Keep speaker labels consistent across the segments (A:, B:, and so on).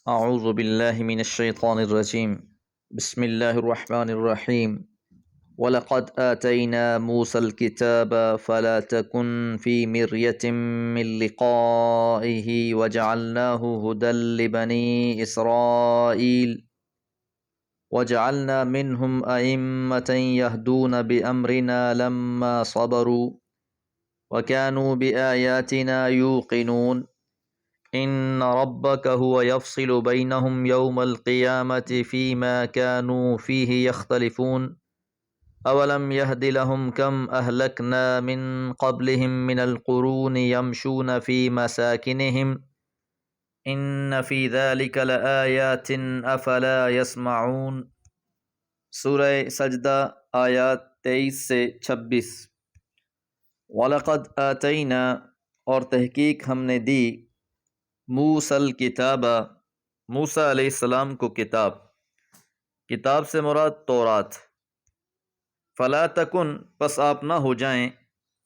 A: اعوذ باللہ من الشیطان الرجیم بسم اللہ الرحمن الرحیم وَلَقَدْ آتَيْنَا مُوسَى الْكِتَابَ فَلَا تَكُنْ فِي مِرْيَةٍ مِّن لِقَائِهِ وَجَعَلْنَاهُ هُدًى لِبَنِي إِسْرَائِيلَ وَجَعَلْنَا مِنْهُمْ أَئِمَّةً يَهْدُونَ بِأَمْرِنَا لَمَّا صَبَرُوا وَكَانُوا بِآيَاتِنَا يُوقِنُونَ إِنَّ رَبَّكَ هُوَ يَفْصِلُ بَيْنَهُمْ يَوْمَ الْقِيَامَةِ فِيمَا كَانُوا فِيهِ يَخْتَلِفُونَ أَوَلَمْ يَهْدِ لَهُمْ كَمْ أَهْلَكْنَا مِنْ قَبْلِهِمْ مِنَ الْقُرُونِ يَمْشُونَ فِي مَسَاكِنِهِمْ إِنَّ فِي ذَلِكَ لَآيَاتٍ أَفَلَا يَسْمَعُونَ۔ سورہ سجدہ آیات 23 سے 26۔ وَلَقَدْ آتَيْنَا، اور تحقیق ہم نے دی، موسیٰ الکتاب، موسیٰ علیہ السلام کو کتاب سے مراد تورات۔ فلا تکن، پس آپ نہ ہو جائیں،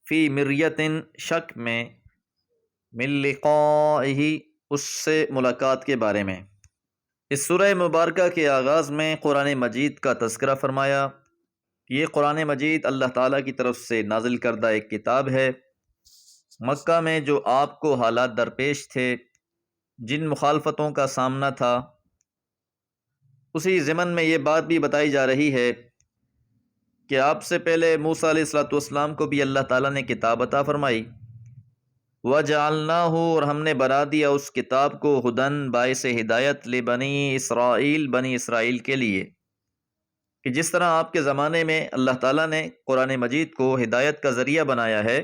A: فی مریتن، شک میں، من لقائہ، اس سے ملاقات کے بارے میں۔ اس سورہ مبارکہ کے آغاز میں قرآن مجید کا تذکرہ فرمایا۔ یہ قرآن مجید اللہ تعالیٰ کی طرف سے نازل کردہ ایک کتاب ہے۔ مکہ میں جو آپ کو حالات درپیش تھے، جن مخالفتوں کا سامنا تھا، اسی ضمن میں یہ بات بھی بتائی جا رہی ہے کہ آپ سے پہلے موسیٰ علیہ السلام کو بھی اللہ تعالیٰ نے کتاب عطا فرمائی۔ وَجَعَلْنَاهُ، اور ہم نے بنا دیا اس کتاب کو، ہدن، باعث ہدایت، لبنی اسرائیل، بنی اسرائیل کے لیے، کہ جس طرح آپ کے زمانے میں اللہ تعالیٰ نے قرآن مجید کو ہدایت کا ذریعہ بنایا ہے۔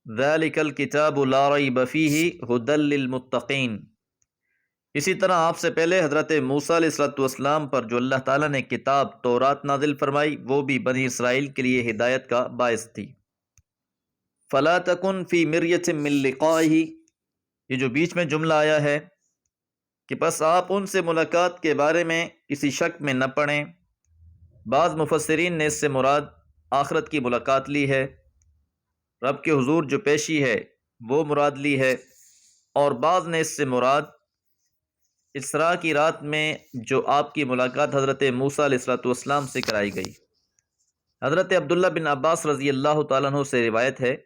A: ذَلِكَ الْكِتَابُ لَا رَيْبَ فِيهِ هُدًى لِّلْمُتَّقِينَ، اسی طرح آپ سے پہلے حضرت موسیٰ علیہ السلام پر جو اللہ تعالیٰ نے کتاب تورات نازل فرمائی، وہ بھی بنی اسرائیل کے لیے ہدایت کا باعث تھی۔ فَلَا تَكُنْ فِي مِرْيَةٍ مِّن لِقَائِهِ، یہ جو بیچ میں جملہ آیا ہے کہ پس آپ ان سے ملاقات کے بارے میں کسی شک میں نہ پڑیں۔ بعض مفسرین نے اس سے مراد آخرت کی ملاقات لی ہے، رب کے حضور جو پیشی ہے وہ مراد لی ہے، اور بعض نے اس سے مراد اسراء کی رات میں جو آپ کی ملاقات حضرت موسیٰ علیہ السلام سے کرائی گئی۔ حضرت عبداللہ بن عباس رضی اللہ تعالیٰ عنہ سے روایت ہے،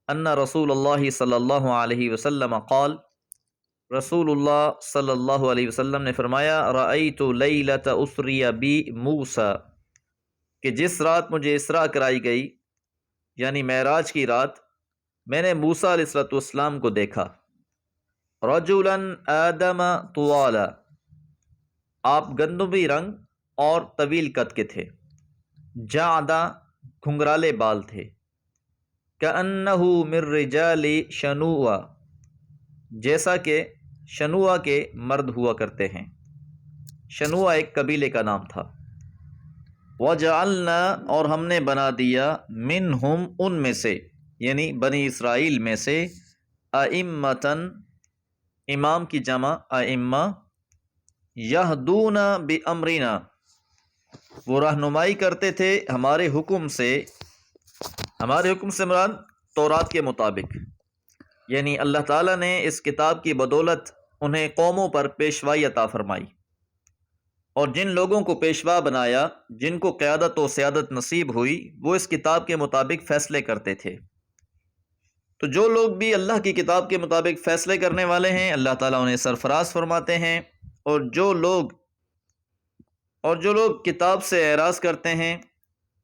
A: ان رسول اللہ صلی اللہ علیہ وسلم قال، رسول اللہ صلی اللہ علیہ وسلم نے فرمایا، رأیت لیلۃ اسری بی موسیٰ، کہ جس رات مجھے اسراء کرائی گئی، یعنی معراج کی رات، میں نے موسیٰ علیہ السلام کو دیکھا۔ رجلا آدم طوالا، آپ گندمی رنگ اور طویل قد کے تھے۔ جعدا، گھنگرالے بال تھے۔ کأنہ من رجال شنوء، جیسا کہ شنوء کے مرد ہوا کرتے ہیں۔ شنوء ایک قبیلے کا نام تھا۔ وجعلنا، اور ہم نے بنا دیا، منہم، ان میں سے، یعنی بنی اسرائیل میں سے، ائمۃً، امام کی جمع ائمہ، یہدون بامرنا، وہ رہنمائی کرتے تھے ہمارے حکم سے۔ ہمارے حکم سے مراد تورات کے مطابق، یعنی اللہ تعالیٰ نے اس کتاب کی بدولت انہیں قوموں پر پیشوائی عطا فرمائی، اور جن لوگوں کو پیشوا بنایا، جن کو قیادت و سیادت نصیب ہوئی، وہ اس کتاب کے مطابق فیصلے کرتے تھے۔ تو جو لوگ بھی اللہ کی کتاب کے مطابق فیصلے کرنے والے ہیں، اللہ تعالیٰ انہیں سرفراز فرماتے ہیں، اور جو لوگ کتاب سے اعراض کرتے ہیں،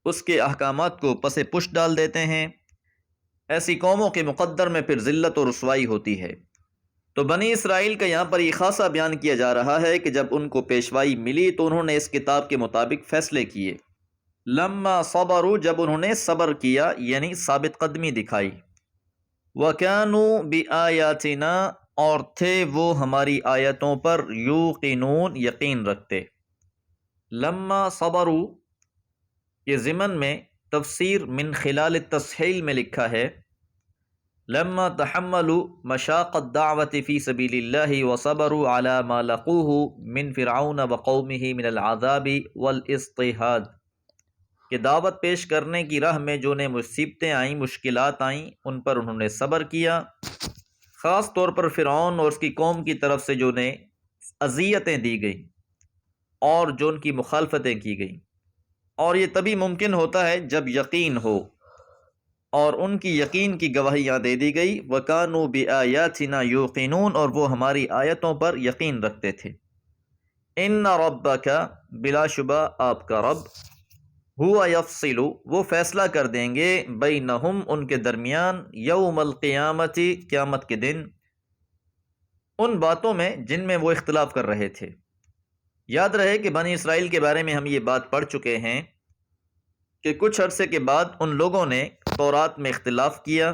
A: اس کے احکامات کو پس پشت ڈال دیتے ہیں، ایسی قوموں کے مقدر میں پھر ذلت و رسوائی ہوتی ہے۔ تو بنی اسرائیل کا یہاں پر یہ خاصا بیان کیا جا رہا ہے کہ جب ان کو پیشوائی ملی تو انہوں نے اس کتاب کے مطابق فیصلے کیے۔ لما صبروا، جب انہوں نے صبر کیا، یعنی ثابت قدمی دکھائی۔ وَكَانُوا بِآيَاتِنَا، اور تھے وہ ہماری آیتوں پر، یوقنون، یقین رکھتے۔ لما صبروا، یہ ضمن میں تفسیر من خلال التسہیل میں لکھا ہے، لما تحملوا مشاق الدعوة فی سبیل اللہ وصبروا على ما لقوه من فرعون وقومه من العذاب والاضطهاد، کہ دعوت پیش کرنے کی راہ میں جو انہیں مصیبتیں آئیں، مشکلات آئیں، ان پر انہوں نے صبر کیا، خاص طور پر فرعون اور اس کی قوم کی طرف سے جو نے اذیتیں دی گئیں اور جو ان کی مخالفتیں کی گئیں، اور یہ تبھی ممکن ہوتا ہے جب یقین ہو، اور ان کی یقین کی گواہیاں دے دی گئی۔ وَكَانُوا بِآيَاتِنَا يُوقِنُونَ، اور وہ ہماری آیتوں پر یقین رکھتے تھے۔ ان ربک، بلا شبہ آپ کا رب، ہوا یفصل، وہ فیصلہ کر دیں گے، بینہم، ان کے درمیان، یوم القیامت، قیامت کے دن، ان باتوں میں جن میں وہ اختلاف کر رہے تھے۔ یاد رہے کہ بنی اسرائیل کے بارے میں ہم یہ بات پڑھ چکے ہیں کہ کچھ عرصے کے بعد ان لوگوں نے تورات میں اختلاف کیا،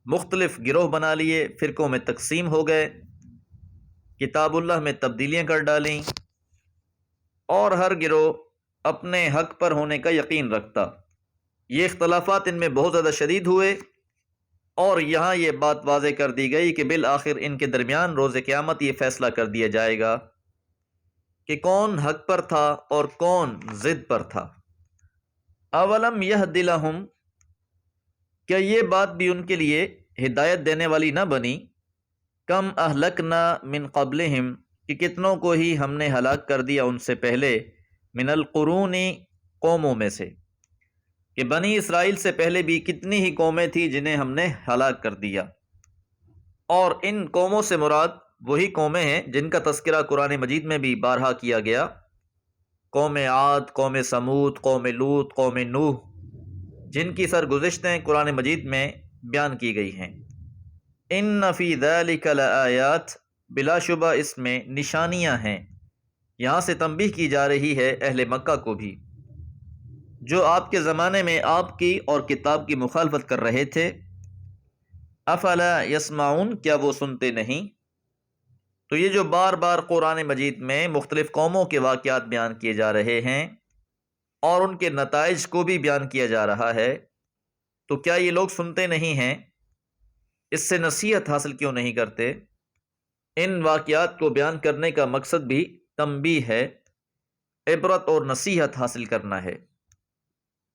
A: مختلف گروہ بنا لیے، فرقوں میں تقسیم ہو گئے، کتاب اللہ میں تبدیلیاں کر ڈالیں، اور ہر گروہ اپنے حق پر ہونے کا یقین رکھتا۔ یہ اختلافات ان میں بہت زیادہ شدید ہوئے، اور یہاں یہ بات واضح کر دی گئی کہ بالآخر ان کے درمیان روز قیامت یہ فیصلہ کر دیا جائے گا کہ کون حق پر تھا اور کون ضد پر تھا۔ اولم یہد لہم، کیا یہ بات بھی ان کے لیے ہدایت دینے والی نہ بنی؟ کم اہلکنا من قبلہم، کہ کتنوں کو ہی ہم نے ہلاک کر دیا ان سے پہلے، من القرون، قوموں میں سے، کہ بنی اسرائیل سے پہلے بھی کتنی ہی قومیں تھیں جنہیں ہم نے ہلاک کر دیا۔ اور ان قوموں سے مراد وہی قومیں ہیں جن کا تذکرہ قرآن مجید میں بھی بارہا کیا گیا، قوم عاد، قوم سمود، قوم لوط، قوم نوح، جن کی سرگزشتیں قرآن مجید میں بیان کی گئی ہیں۔ ان فی ذلک لآیات، بلا شبہ اس میں نشانیاں ہیں۔ یہاں سے تنبیہ کی جا رہی ہے اہل مکہ کو بھی، جو آپ کے زمانے میں آپ کی اور کتاب کی مخالفت کر رہے تھے۔ افلا یسمعون، کیا وہ سنتے نہیں؟ تو یہ جو بار بار قرآن مجید میں مختلف قوموں کے واقعات بیان کیے جا رہے ہیں اور ان کے نتائج کو بھی بیان کیا جا رہا ہے، تو کیا یہ لوگ سنتے نہیں ہیں؟ اس سے نصیحت حاصل کیوں نہیں کرتے؟ ان واقعات کو بیان کرنے کا مقصد بھی تنبیہ ہے، عبرت اور نصیحت حاصل کرنا ہے۔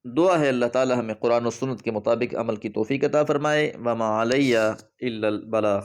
A: دعا ہے اللہ تعالی ہمیں قرآن و سنت کے مطابق عمل کی توفیق عطا فرمائے۔ وما علیہ الا البلاغ۔